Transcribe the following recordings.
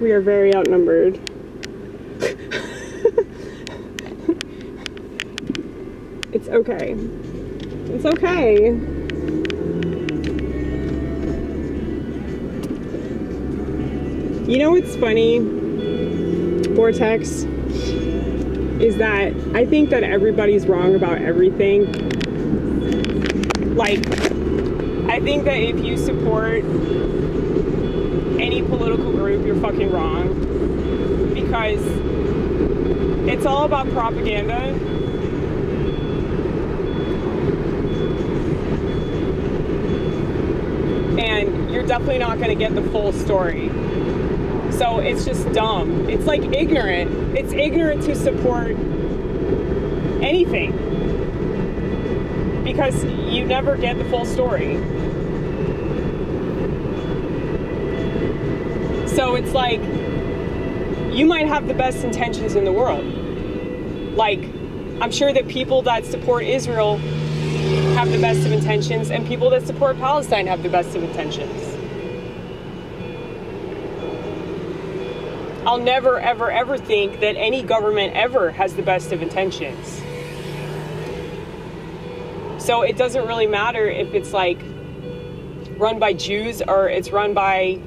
we are very outnumbered. It's okay. It's okay. You know what's funny, Vortex, is that I think that everybody's wrong about everything. Like, I think that if you support any political group, you're fucking wrong. Because it's all about propaganda. And you're definitely not going to get the full story. So it's just dumb. It's like ignorant. It's ignorant to support anything. Because you never get the full story. So it's like, you might have the best intentions in the world. Like, I'm sure that people that support Israel have the best of intentions, and people that support Palestine have the best of intentions. I'll never, ever, ever think that any government ever has the best of intentions. So it doesn't really matter if it's like run by Jews or it's run by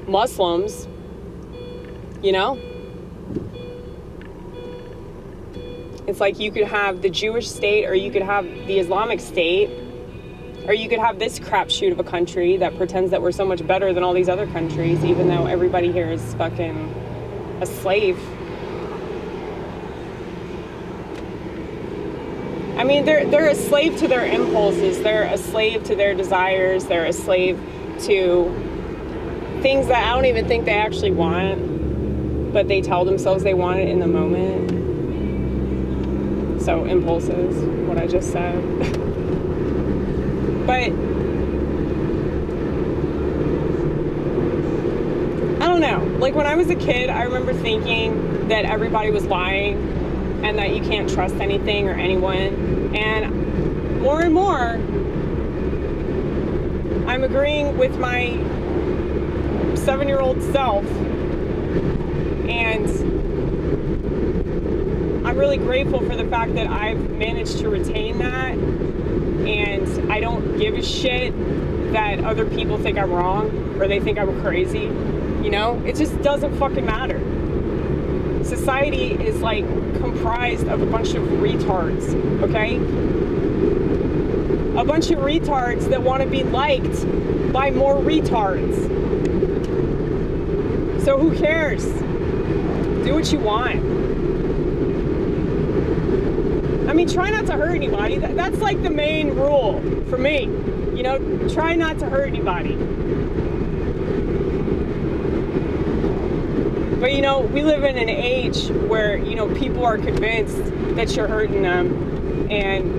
Muslims, you know? It's like you could have the Jewish state, or you could have the Islamic state, or you could have this crapshoot of a country that pretends that we're so much better than all these other countries, even though everybody here is fucking a slave. I mean, they're a slave to their impulses. They're a slave to their desires. They're a slave to things that I don't even think they actually want, but they tell themselves they want it in the moment. So impulses, what I just said. But I don't know. Like when I was a kid, I remember thinking that everybody was lying and that you can't trust anything or anyone. And more, I'm agreeing with my 7-year-old self, and I'm really grateful for the fact that I've managed to retain that, and I don't give a shit that other people think I'm wrong or they think I'm crazy. You know, it just doesn't fucking matter. Society is like comprised of a bunch of retards, okay? A bunch of retards that want to be liked by more retards. So who cares? Do what you want. I mean, try not to hurt anybody. That's like the main rule for me. You know, try not to hurt anybody. But you know, we live in an age where, you know, people are convinced that you're hurting them and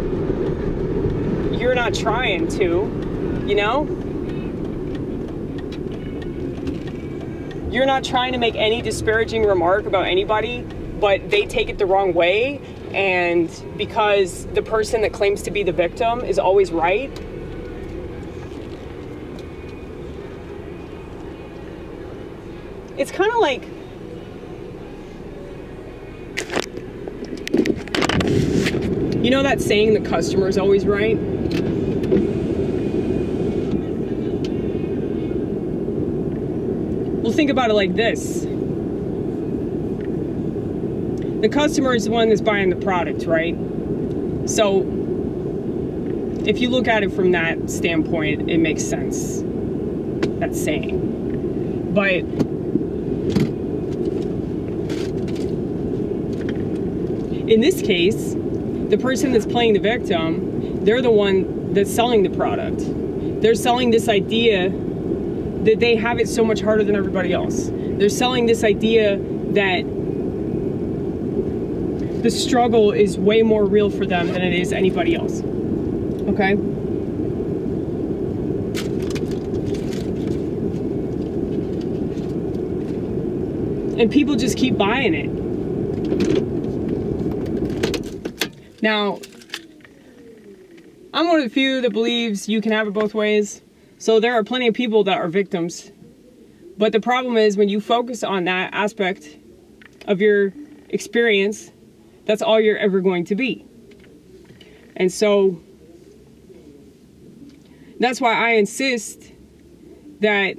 you're not trying to, you know? You're not trying to make any disparaging remark about anybody, but they take it the wrong way, and because the person that claims to be the victim is always right. It's kind of like, you know that saying, the customer is always right? Well, think about it like this. The customer is the one that's buying the product, right? So if you look at it from that standpoint, it makes sense, that saying. But in this case, the person that's playing the victim, they're the one that's selling the product. They're selling this idea that they have it so much harder than everybody else. They're selling this idea that the struggle is way more real for them than it is anybody else. Okay? And people just keep buying it. Now, I'm one of the few that believes you can have it both ways. So there are plenty of people that are victims. But the problem is when you focus on that aspect of your experience, that's all you're ever going to be. And so that's why I insist that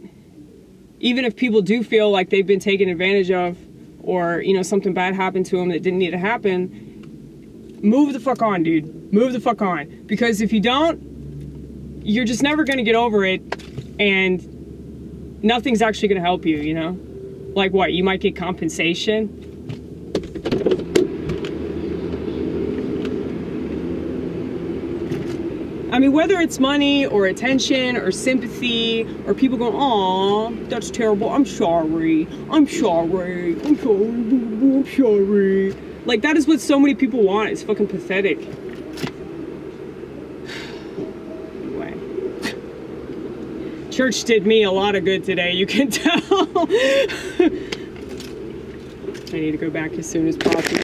even if people do feel like they've been taken advantage of, or, you know, something bad happened to them that didn't need to happen, move the fuck on, dude. Move the fuck on. Because if you don't, you're just never going to get over it, and nothing's actually going to help you, you know? Like what? You might get compensation. I mean, whether it's money or attention or sympathy or people going, "Aw, that's terrible. I'm sorry. I'm sorry. I'm sorry. I'm sorry." Like, that is what so many people want. It's fucking pathetic. Anyway. Church did me a lot of good today, you can tell. I need to go back as soon as possible.